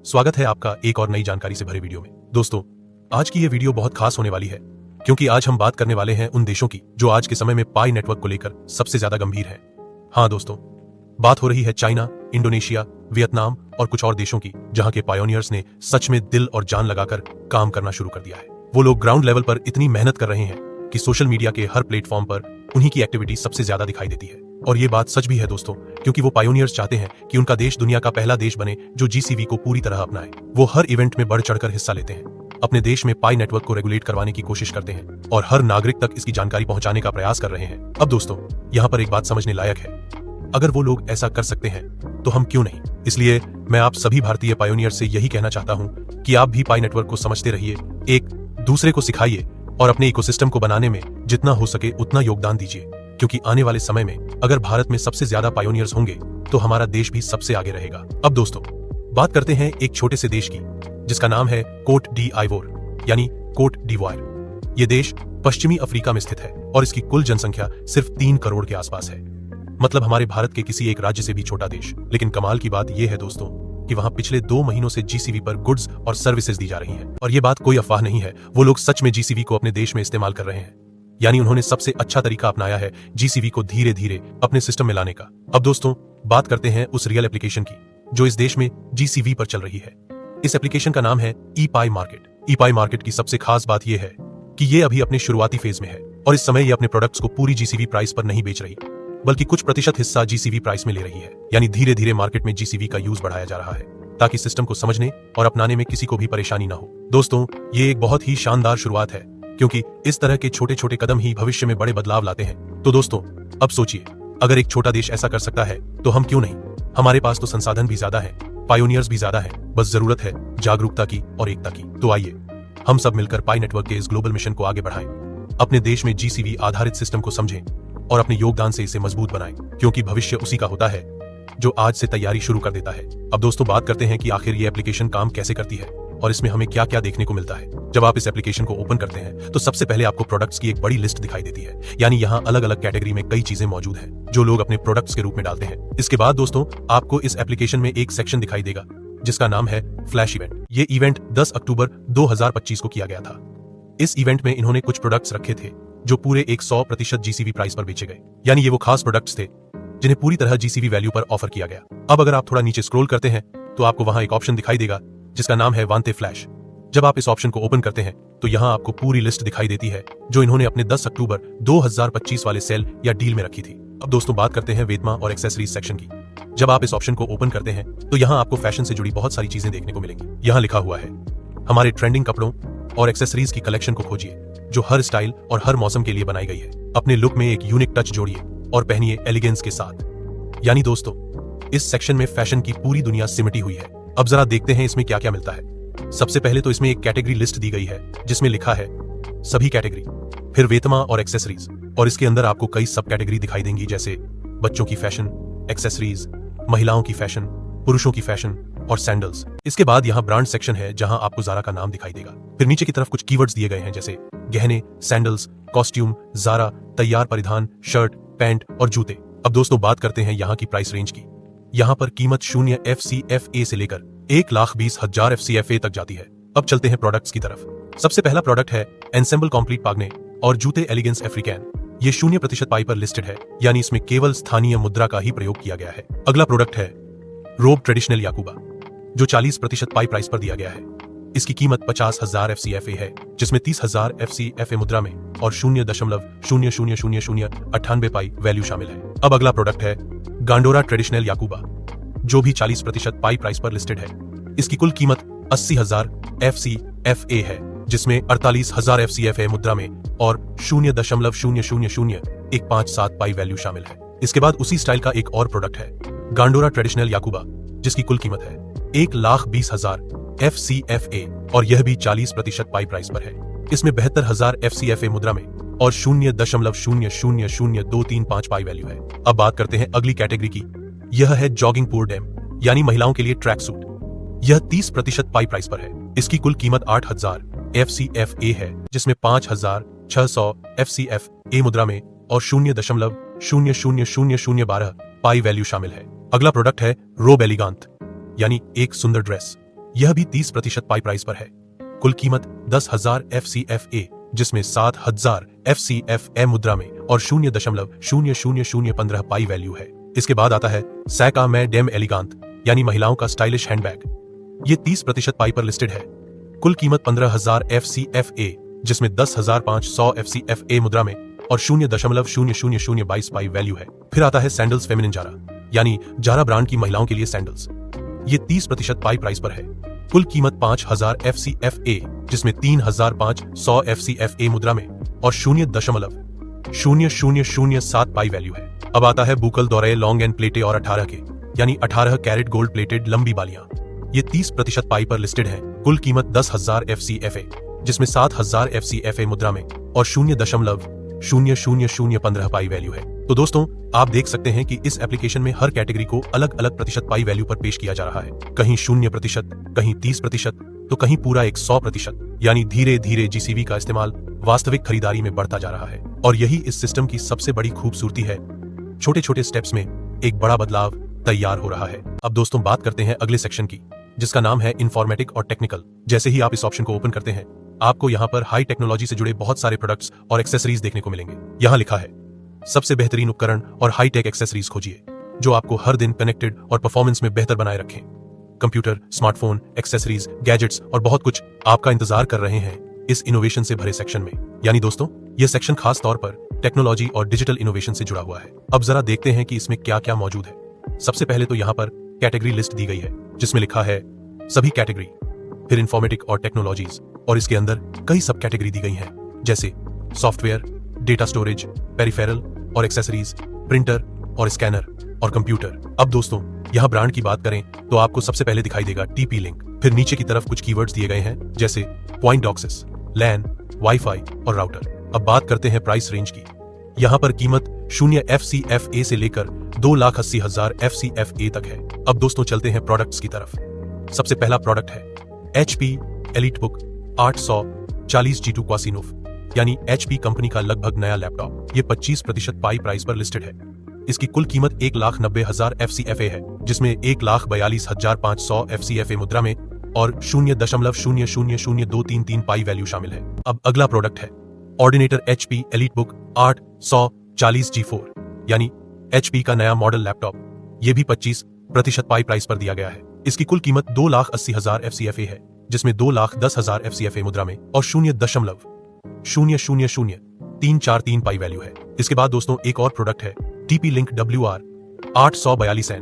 स्वागत है आपका एक और नई जानकारी से भरे वीडियो में। दोस्तों, आज की ये वीडियो बहुत खास होने वाली है क्योंकि आज हम बात करने वाले हैं उन देशों की जो आज के समय में पाई नेटवर्क को लेकर सबसे ज्यादा गंभीर हैं। हाँ दोस्तों, बात हो रही है चाइना, इंडोनेशिया, वियतनाम और कुछ और देशों की, जहां के पायोनियर्स ने सच में दिल और जान लगाकर काम करना शुरू कर दिया है। वो लोग ग्राउंड लेवल पर इतनी मेहनत कर रहे हैं कि सोशल मीडिया के हर प्लेटफॉर्म पर उन्हीं की एक्टिविटी सबसे ज्यादा दिखाई देती है। और ये बात सच भी है दोस्तों, क्योंकि वो पायोनियर्स चाहते हैं कि उनका देश दुनिया का पहला देश बने जो जीसीवी को पूरी तरह अपनाए। वो हर इवेंट में बढ़ चढ़कर हिस्सा लेते हैं, अपने देश में पाई नेटवर्क को रेगुलेट करवाने की कोशिश करते हैं और हर नागरिक तक इसकी जानकारी पहुंचाने का प्रयास कर रहे हैं। अब दोस्तों, यहाँ पर एक बात समझने लायक है, अगर वो लोग ऐसा कर सकते हैं तो हम क्यों नहीं। इसलिए मैं आप सभी भारतीय पायोनियर से यही कहना चाहता हूँ कि आप भी पाई नेटवर्क को समझते रहिए, एक दूसरे को सिखाइए और अपने इकोसिस्टम को बनाने में जितना हो सके उतना योगदान दीजिए, क्योंकि आने वाले समय में अगर भारत में सबसे ज्यादा पायोनियर्स होंगे तो हमारा देश भी सबसे आगे रहेगा। अब दोस्तों, बात करते हैं एक छोटे से देश की जिसका नाम है कोट डी आइवोर यानी कोट डिवॉयर। ये देश पश्चिमी अफ्रीका में स्थित है और इसकी कुल जनसंख्या सिर्फ 3 करोड़ के आसपास है, मतलब हमारे भारत के किसी एक राज्य से भी छोटा देश। लेकिन कमाल की बात यह है दोस्तों कि वहां पिछले 2 महीनों से जीसीवी पर गुड्स और सर्विसेज दी जा रही हैं। और ये बात कोई अफवाह नहीं है, वो लोग सच में जीसीवी को अपने देश में इस्तेमाल कर रहे हैं। यानी उन्होंने सबसे अच्छा तरीका अपनाया है जीसीवी को धीरे धीरे अपने सिस्टम में लाने का। अब दोस्तों, बात करते हैं उस रियल एप्लीकेशन की जो इस देश में जीसीवी पर चल रही है। इस एप्लीकेशन का नाम है ई पाई मार्केट। ई पाई मार्केट की सबसे खास बात यह है कि ये अभी अपने शुरुआती फेज में है और इस समय ये अपने प्रोडक्ट्स को पूरी जीसीवी प्राइस पर नहीं बेच रही, बल्कि कुछ प्रतिशत हिस्सा जीसीवी प्राइस में ले रही है। यानी धीरे धीरे मार्केट में जीसीवी का यूज बढ़ाया जा रहा है ताकि सिस्टम को समझने और अपनाने में किसी को भी परेशानी ना हो। दोस्तों, ये एक बहुत ही शानदार शुरुआत है क्योंकि इस तरह के छोटे छोटे कदम ही भविष्य में बड़े बदलाव लाते हैं। तो दोस्तों, अब सोचिए, अगर एक छोटा देश ऐसा कर सकता है तो हम क्यों नहीं। हमारे पास तो संसाधन भी ज्यादा है, पायोनियर्स भी ज्यादा है, बस जरूरत है जागरूकता की और एकता की। तो आइए हम सब मिलकर पाई नेटवर्क के इस ग्लोबल मिशन को आगे बढ़ाएं, अपने देश में जीसीवी आधारित सिस्टम को समझें और अपने योगदान से इसे मजबूत बनाएं, क्योंकि भविष्य उसी का होता है जो आज से तैयारी शुरू कर देता है। अब दोस्तों, बात करते हैं कि आखिर ये एप्लीकेशन काम कैसे करती है और इसमें हमें क्या क्या देखने को मिलता है। जब आप इस एप्लीकेशन को ओपन करते हैं तो सबसे पहले आपको प्रोडक्ट्स की एक बड़ी लिस्ट दिखाई देती है। यानी यहाँ अलग अलग कैटेगरी में कई चीजें मौजूद हैं जो लोग अपने प्रोडक्ट्स के रूप में डालते हैं। इसके बाद दोस्तों, आपको इस एप्लीकेशन में एक सेक्शन दिखाई देगा जिसका नाम है फ्लैश इवेंट। ये इवेंट 10 अक्टूबर 2025 को किया गया था। इस इवेंट में इन्होंने कुछ प्रोडक्ट्स रखे थे जो पूरे 100% जीसीवी प्राइस पर बेचे गए। यानी ये वो खास प्रोडक्ट्स थे जिन्हें पूरी तरह जीसीवी वैल्यू पर ऑफर किया गया। अब अगर आप थोड़ा नीचे स्क्रॉल करते हैं तो आपको वहां एक ऑप्शन दिखाई देगा जिसका नाम है वांते फ्लैश। जब आप इस ऑप्शन को ओपन करते हैं तो यहाँ आपको पूरी लिस्ट दिखाई देती है जो इन्होंने अपने 10 अक्टूबर 2025 वाले सेल या डील में रखी थी। अब दोस्तों, बात करते हैं वेदमा और एक्सेसरीज सेक्शन की। जब आप इस ऑप्शन को ओपन करते हैं तो यहाँ आपको फैशन से जुड़ी बहुत सारी चीजें देखने को मिलेंगी। यहाँ लिखा हुआ है, हमारे ट्रेंडिंग कपड़ों और एक्सेसरीज की कलेक्शन को खोजिए जो हर स्टाइल और हर मौसम के लिए बनाई गई है। अपने लुक में एक यूनिक टच जोड़िए और पहनिए एलिगेंस के साथ। यानी दोस्तों, इस सेक्शन में फैशन की पूरी दुनिया सिमटी हुई है। अब जरा देखते हैं इसमें क्या क्या मिलता है। सबसे पहले तो इसमें एक कैटेगरी लिस्ट दी गई है जिसमें लिखा है सभी कैटेगरी, फिर वेतमा और एक्सेसरीज, और इसके अंदर आपको कई सब कैटेगरी दिखाई देंगी जैसे बच्चों की फैशन, एक्सेसरीज, महिलाओं की फैशन, पुरुषों की फैशन और सैंडल्स। इसके बाद यहाँ ब्रांड सेक्शन है जहां आपको जारा का नाम दिखाई देगा। फिर नीचे की तरफ कुछ कीवर्ड्स दिए गए हैं जैसे गहने, सैंडल्स, कॉस्ट्यूम, जारा, तैयार परिधान, शर्ट, पैंट और जूते। अब दोस्तों, बात करते हैं यहाँ की प्राइस रेंज की। यहाँ पर कीमत 0 FCFA से लेकर 1,20,000 FCFA तक जाती है। अब चलते हैं प्रोडक्ट्स की तरफ। सबसे पहला प्रोडक्ट है एनसेम्बल कॉम्प्लीट पागने और जूते एलिगेंस अफ्रीकन। ये 0% पाई पर लिस्टेड है, यानी इसमें केवल स्थानीय मुद्रा का ही प्रयोग किया गया है। अगला प्रोडक्ट है रोब ट्रेडिशनल याकूबा जो 40% पाई प्राइस पर दिया गया है। इसकी कीमत 50,000 FCFA है, जिसमें 30,000 FCFA मुद्रा में और 0.000098 पाई वैल्यू शामिल है। अब अगला प्रोडक्ट है गांडोरा ट्रेडिशनल याकूबा जो भी 40% पाई प्राइस पर लिस्टेड है। इसकी कुल कीमत 80,000 FCFA है, जिसमें 48,000 FCFA मुद्रा में और 0.000157 पाई वैल्यू शामिल है। इसके बाद उसी स्टाइल का एक और प्रोडक्ट है गांडोरा ट्रेडिशनल याकूबा जिसकी कुल कीमत है 1,20,000 FCFA और यह भी 40% पाई प्राइस पर है। इसमें 72,000 FCFA मुद्रा में और 0.000235 पाई वैल्यू है। अब बात करते हैं अगली कैटेगरी की। यह है जॉगिंग पूर डैम, यानी महिलाओं के लिए ट्रैक सूट। यह 30% पाई प्राइस पर है। इसकी कुल कीमत 8,000 FCFA है, जिसमें 5,600 FCFA मुद्रा में और 0.000012 पाई वैल्यू शामिल है। अगला प्रोडक्ट है रोब एलिगांत, यानी एक सुंदर ड्रेस। यह भी 30% पाई प्राइस पर है। कुल कीमत 10,000 FCFA, जिसमें 7,000 FCFA मुद्रा में और 0.000015 पाई वैल्यू है। इसके बाद आता है सैका में डेम एलिगांत, यानी महिलाओं का स्टाइलिश हैंडबैग। ये 30% पाई पर लिस्टेड है। कुल कीमत 15,000 FCFA, जिसमें 10,500 FCFA मुद्रा में और 0.000022 पाई वैल्यू है। फिर आता है सैंडल्स फेमिनिन जारा, यानी जारा ब्रांड की महिलाओं के लिए सैंडल्स। ये 30% पाई प्राइस पर है। कुल कीमत 5,000 FCFA, जिसमें 3,500 FCFA मुद्रा में और 0.0007 पाई वैल्यू है। अब आता है बुकल दौरे लॉन्ग एंड प्लेटे और 18 के, यानी 18 कैरेट गोल्ड प्लेटेड लंबी बालियां। ये 30% पाई पर लिस्टेड है। कुल कीमत 10,000 FCFA, जिसमें 7,000 FCFA मुद्रा में और 0.000015 पाई वैल्यू है। तो दोस्तों, आप देख सकते हैं कि इस एप्लीकेशन में हर कैटेगरी को अलग अलग प्रतिशत पाई वैल्यू पर पेश किया जा रहा है। कहीं 0%, कहीं 30%, तो कहीं पूरा 100%। यानी धीरे धीरे जीसीवी का इस्तेमाल वास्तविक खरीदारी में बढ़ता जा रहा है। और यही इस सिस्टम की सबसे बड़ी खूबसूरती है। छोटे छोटे स्टेप्स में एक बड़ा बदलाव तैयार हो रहा है। अब दोस्तों, बात करते हैं अगले सेक्शन की, जिसका नाम है इन्फॉर्मेटिक और टेक्निकल। जैसे ही आप इस ऑप्शन को ओपन करते हैं, आपको यहाँ पर हाई टेक्नोलॉजी से जुड़े बहुत सारे प्रोडक्ट्स और एक्सेसरीज देखने को मिलेंगे। यहाँ लिखा है सबसे बेहतरीन उपकरण और हाई टेक एक्सेसरीज खोजिए, जो आपको हर दिन कनेक्टेड और परफॉर्मेंस में बेहतर बनाए रखें। कंप्यूटर, स्मार्टफोन, एक्सेसरीज, गैजेट्स और बहुत कुछ आपका इंतजार कर रहे हैं इस इनोवेशन से भरे सेक्शन में। यानी दोस्तों, यह सेक्शन खास तौर पर टेक्नोलॉजी और डिजिटल इनोवेशन से जुड़ा हुआ है। अब जरा देखते हैं कि इसमें क्या क्या मौजूद है। सबसे पहले तो यहाँ पर कैटेगरी लिस्ट दी गई है, जिसमें लिखा है सभी कैटेगरी, फिर इन्फॉर्मेटिक और टेक्नोलॉजीज, और इसके अंदर कई सब कैटेगरी दी गई हैं, जैसे सॉफ्टवेयर, डेटा स्टोरेज, पेरिफेरल और एक्सेसरीज, प्रिंटर और स्कैनर और कंप्यूटर। अब दोस्तों, यहाँ ब्रांड की बात करें तो आपको सबसे पहले दिखाई देगा TP Link। फिर नीचे की तरफ कुछ कीवर्ड्स दिए गए हैं, जैसे पॉइंट ऑक्सेस, लैन, वाईफाई और राउटर। अब बात करते हैं प्राइस रेंज की। यहाँ पर कीमत 0 FCFA से लेकर 2,80,000 FCFA तक है। अब दोस्तों, चलते हैं प्रोडक्ट्स की तरफ। सबसे पहला प्रोडक्ट है HP EliteBook 840 G2 Quasinov, यानी HP कंपनी का लगभग नया लैपटॉप। ये 25% पाई प्राइस पर लिस्टेड है। इसकी कुल कीमत 1,90,000 FCFA है, जिसमें 1,42,500 FCFA मुद्रा में और 0.000233 पाई वैल्यू शामिल है। अब अगला प्रोडक्ट है ऑर्डिनेटर HP EliteBook 840 G4, यानी HP का नया मॉडल लैपटॉप। ये भी 25% पाई प्राइस पर दिया गया है। इसकी कुल कीमत 2,80,000 FCFA है, जिसमें 2,10,000 FCFA मुद्रा में और 0.000343 पाई वैल्यू है। इसके बाद दोस्तों, एक और प्रोडक्ट है TP Link WR 842N,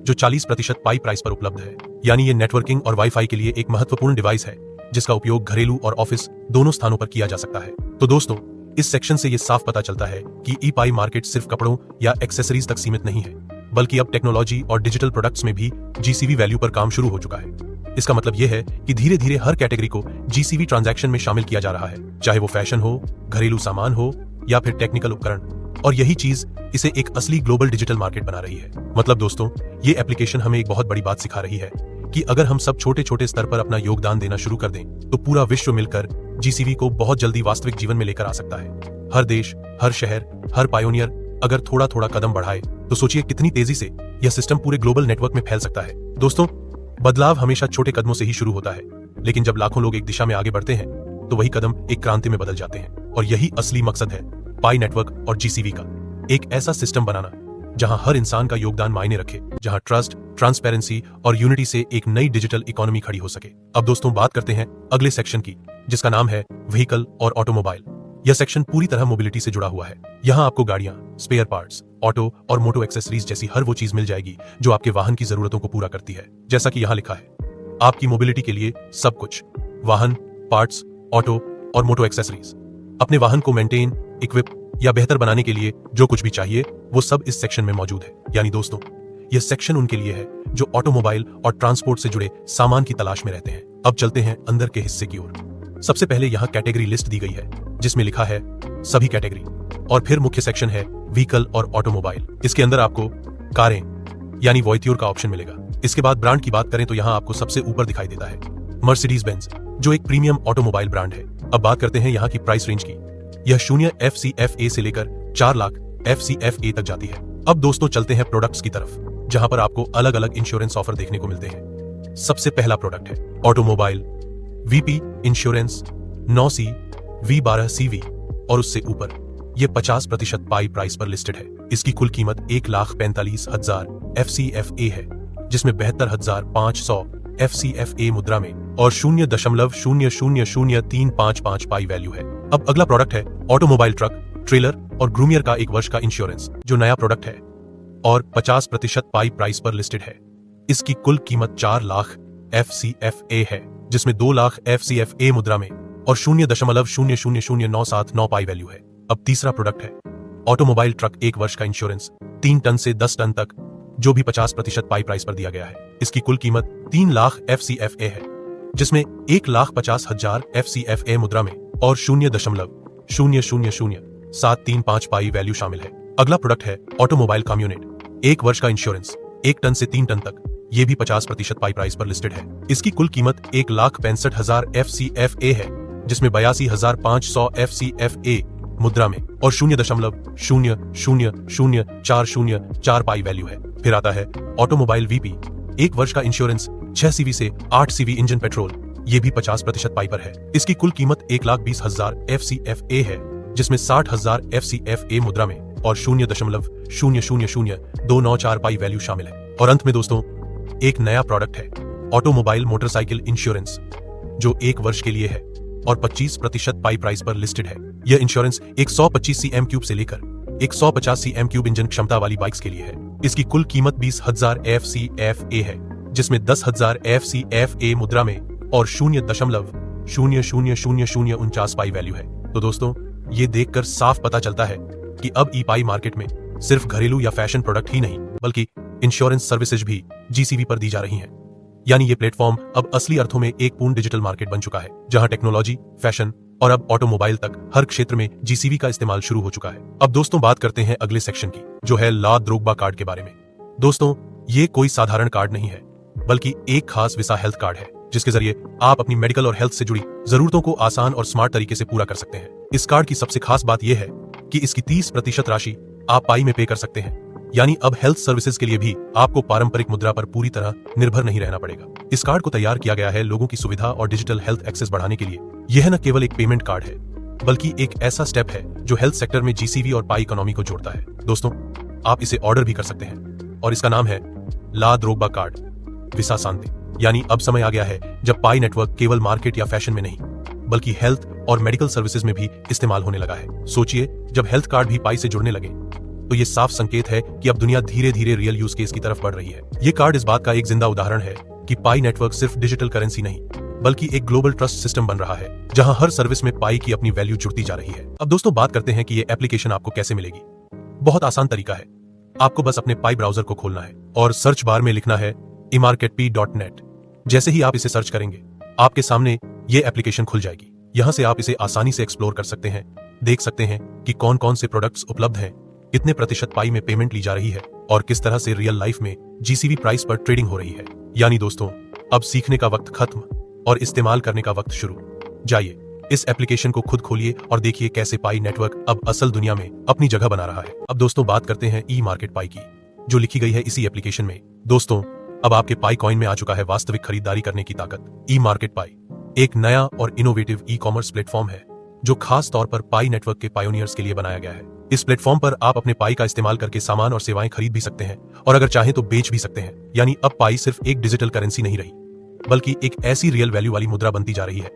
जो 40% पाई प्राइस पर उपलब्ध है। यानी ये नेटवर्किंग और वाईफाई के लिए एक महत्वपूर्ण डिवाइस है, जिसका उपयोग घरेलू और ऑफिस दोनों स्थानों पर किया जा सकता है। तो दोस्तों, इस सेक्शन से ये साफ पता चलता है कि ई-पाई मार्केट सिर्फ कपड़ों या एक्सेसरीज तक सीमित नहीं है, बल्कि अब टेक्नोलॉजी और डिजिटल प्रोडक्ट्स में भी जीसीवी वैल्यू पर काम शुरू हो चुका है। इसका मतलब यह है कि धीरे धीरे हर कैटेगरी को जीसीवी ट्रांजैक्शन में शामिल किया जा रहा है, चाहे वो फैशन हो, घरेलू सामान हो या फिर टेक्निकल उपकरण। और यही चीज इसे एक असली ग्लोबल डिजिटल मार्केट बना रही है। मतलब दोस्तों, ये एप्लीकेशन हमें एक बहुत बड़ी बात सिखा रही है कि अगर हम सब छोटे छोटे स्तर पर अपना योगदान देना शुरू कर दें, तो पूरा विश्व मिलकर जीसीवी को बहुत जल्दी वास्तविक जीवन में लेकर आ सकता है। हर देश, हर शहर, हर पायोनियर अगर थोड़ा थोड़ा कदम बढ़ाए, तो सोचिए कितनी तेजी से यह सिस्टम पूरे ग्लोबल नेटवर्क में फैल सकता है। दोस्तों, बदलाव हमेशा छोटे कदमों से ही शुरू होता है, लेकिन जब लाखों लोग एक दिशा में आगे बढ़ते हैं, तो वही कदम एक क्रांति में बदल जाते हैं। और यही असली मकसद है पाई नेटवर्क और जीसीवी का, एक ऐसा सिस्टम बनाना जहां हर इंसान का योगदान मायने रखे, जहां ट्रस्ट, ट्रांसपेरेंसी और यूनिटी से एक नई डिजिटल इकोनॉमी खड़ी हो सके। अब दोस्तों, बात करते हैं अगले सेक्शन की, जिसका नाम है व्हीकल और ऑटोमोबाइल। यह सेक्शन पूरी तरह मोबिलिटी से जुड़ा हुआ है। यहाँ आपको गाड़ियां, स्पेयर पार्ट्स, ऑटो और मोटो एक्सेसरीज जैसी हर वो चीज मिल जाएगी जो आपके वाहन की जरूरतों को पूरा करती है। जैसा कि यहाँ लिखा है, आपकी मोबिलिटी के लिए सब कुछ, वाहन, पार्ट्स, ऑटो और मोटो एक्सेसरीज। अपने वाहन को मेंटेन, इक्विप या बेहतर बनाने के लिए जो कुछ भी चाहिए, वो सब इस सेक्शन में मौजूद है। यानी दोस्तों, यह सेक्शन उनके लिए है जो ऑटोमोबाइल और ट्रांसपोर्ट से जुड़े सामान की तलाश में रहते हैं। अब चलते हैं अंदर के हिस्से की ओर। सबसे पहले यहाँ कैटेगरी लिस्ट दी गई है, जिसमें लिखा है सभी कैटेगरी, और फिर मुख्य सेक्शन है व्हीकल और ऑटोमोबाइल। इसके अंदर आपको कारें यानी वॉइट्यूर का ऑप्शन मिलेगा। इसके बाद ब्रांड की बात करें तो यहाँ आपको सबसे ऊपर दिखाई देता है मर्सिडीज बेंज, जो एक प्रीमियम ऑटोमोबाइल ब्रांड है। अब बात करते हैं यहाँ की प्राइस रेंज की। यह 0 FCFA से लेकर 4 लाख FCFA तक जाती है। अब दोस्तों, चलते हैं प्रोडक्ट्स की तरफ, जहां पर आपको अलग अलग इंश्योरेंस ऑफर देखने को मिलते हैं। सबसे पहला प्रोडक्ट है automobile VP insurance 9C V12CV और उससे ऊपर ये 50% पाई प्राइस पर लिस्टेड है। इसकी कुल कीमत 1,45,000 FCFA है, जिसमें 72,500 FCFA मुद्रा में और 0.0000355 पाई वैल्यू है। अब अगला प्रोडक्ट है ऑटोमोबाइल ट्रक, ट्रेलर और ग्रूमियर का 1 वर्ष का इंश्योरेंस, जो नया प्रोडक्ट है और 50% पाई प्राइस पर लिस्टेड है। इसकी कुल कीमत 4 लाख FCFA है, जिसमें 2 लाख FCFA मुद्रा में और 0.0000979 पाई वैल्यू है। अब तीसरा प्रोडक्ट है ऑटोमोबाइल ट्रक 1 वर्ष का इंश्योरेंस 3 टन से 10 टन तक, जो भी 50% पाई प्राइस पर दिया गया है। इसकी कुल कीमत 3 लाख FCFA है, जिसमें 1,50,000 FCFA मुद्रा में और 0.0000735 पाई वैल्यू शामिल है। अगला प्रोडक्ट है ऑटोमोबाइल कम्युनिट 1 वर्ष का इंश्योरेंस 1 टन से 3 टन तक, ये भी 50% पाई प्राइस पर लिस्टेड है। इसकी कुल कीमत 1,65,000 FCFA है, जिसमें 82,500 FCFA मुद्रा में और 0.0000404 पाई वैल्यू है। फिर आता है ऑटोमोबाइल वीपी 1 वर्ष का इंश्योरेंस 6 CV से 8 CV इंजन पेट्रोल, ये भी 50% पाई पर है। इसकी कुल कीमत 1,20,000 FCFA है, जिसमें 60,000 FCFA मुद्रा में और 0.0000294 पाई वैल्यू शामिल है। और अंत में दोस्तों एक नया प्रोडक्ट है ऑटोमोबाइल मोटरसाइकिल इंश्योरेंस, जो 1 वर्ष के लिए है और 25% पाई प्राइस पर लिस्टेड है। यह इंश्योरेंस 125 cm3 से लेकर 150 cm3 इंजन क्षमता वाली बाइक्स के लिए है। इसकी कुल कीमत 20,000 FCFA है, जिसमें 10,000 FCFA मुद्रा में और 0.00049 पाई वैल्यू है। तो दोस्तों ये देखकर साफ पता चलता है कि अब ई पाई मार्केट में सिर्फ घरेलू या फैशन प्रोडक्ट ही नहीं, बल्कि इंश्योरेंस सर्विसेज भी GCV पर दी जा रही हैं। यानी ये प्लेटफॉर्म अब असली अर्थों में एक पूर्ण डिजिटल मार्केट बन चुका है, जहां टेक्नोलॉजी, फैशन और अब ऑटोमोबाइल तक हर क्षेत्र में GCV का इस्तेमाल शुरू हो चुका है। अब दोस्तों बात करते हैं अगले सेक्शन की, जो है ला द्रोग्बा कार्ड के बारे में। दोस्तों ये कोई साधारण कार्ड नहीं है, बल्कि एक खास विसा हेल्थ कार्ड है, जिसके जरिए आप अपनी मेडिकल और हेल्थ से जुड़ी जरूरतों को आसान और स्मार्ट तरीके से पूरा कर सकते हैं। इस कार्ड की सबसे खास बात यह है कि इसकी 30% राशि आप पाई में पे कर सकते हैं। यानी अब हेल्थ सर्विसेज के लिए भी आपको पारंपरिक मुद्रा पर पूरी तरह निर्भर नहीं रहना पड़ेगा। इस कार्ड को तैयार किया गया है लोगों की सुविधा और डिजिटल हेल्थ एक्सेस बढ़ाने के लिए। यह न केवल एक पेमेंट कार्ड है, बल्कि एक ऐसा स्टेप है जो हेल्थ सेक्टर में GCV और पाई इकोनॉमी को जोड़ता है। दोस्तों आप इसे ऑर्डर भी कर सकते हैं और इसका नाम है ला द्रोग्बा कार्ड विसा शांति। यानी अब समय आ गया है जब पाई नेटवर्क केवल मार्केट या फैशन में नहीं, बल्कि हेल्थ और मेडिकल सर्विसेज में भी इस्तेमाल होने लगा है। सोचिए जब हेल्थ कार्ड भी पाई से जुड़ने लगे तो ये साफ संकेत है कि अब दुनिया धीरे धीरे रियल यूज केस की तरफ बढ़ रही है। ये कार्ड इस बात का एक जिंदा उदाहरण है कि पाई नेटवर्क सिर्फ डिजिटल करेंसी नहीं, बल्कि एक ग्लोबल ट्रस्ट सिस्टम बन रहा है, जहां हर सर्विस में पाई की अपनी वैल्यू जुड़ती जा रही है। अब दोस्तों बात करते हैं कि ये एप्लीकेशन आपको कैसे मिलेगी। बहुत आसान तरीका है, आपको बस अपने पाई ब्राउजर को खोलना है और सर्च बार में लिखना है emarketp.net। जैसे ही आप इसे सर्च करेंगे, आपके सामने ये एप्लीकेशन खुल जाएगी। यहाँ से आप इसे आसानी से एक्सप्लोर कर सकते हैं, देख सकते हैं कि कौन कौन से प्रोडक्ट्स उपलब्ध हैं, कितने प्रतिशत पाई में पेमेंट ली जा रही है और किस तरह से रियल लाइफ में GCV प्राइस पर ट्रेडिंग हो रही है। यानी दोस्तों अब सीखने का वक्त खत्म और इस्तेमाल करने का वक्त शुरू। जाइए इस एप्लीकेशन को खुद खोलिए और देखिए कैसे पाई नेटवर्क अब असल दुनिया में अपनी जगह बना रहा है। अब दोस्तों बात करते हैं ई-मार्केट पाई की, जो लिखी गई है इसी एप्लीकेशन में। दोस्तों अब आपके पाई कॉइन में आ चुका है वास्तविक खरीदारी करने की ताकत। ई-मार्केट पाई एक नया और इनोवेटिव ई-कॉमर्स प्लेटफॉर्म है, जो खास तौर पर पाई नेटवर्क के पायोनियर्स के लिए बनाया गया है। इस प्लेटफॉर्म पर आप अपने पाई का इस्तेमाल करके सामान और सेवाएं खरीद भी सकते हैं और अगर चाहें तो बेच भी सकते हैं। यानी अब पाई सिर्फ एक डिजिटल करेंसी नहीं रही, बल्कि एक ऐसी रियल वैल्यू वाली मुद्रा बनती जा रही है,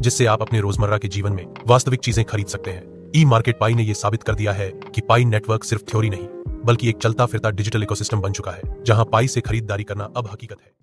जिससे आप अपने रोजमर्रा के जीवन में वास्तविक चीजें खरीद सकते हैं। ई-मार्केट पाई ने यह साबित कर दिया है कि पाई नेटवर्क सिर्फ थ्योरी नहीं, बल्कि एक चलता फिरता डिजिटल इकोसिस्टम बन चुका है, जहां पाई से खरीदारी करना अब हकीकत है।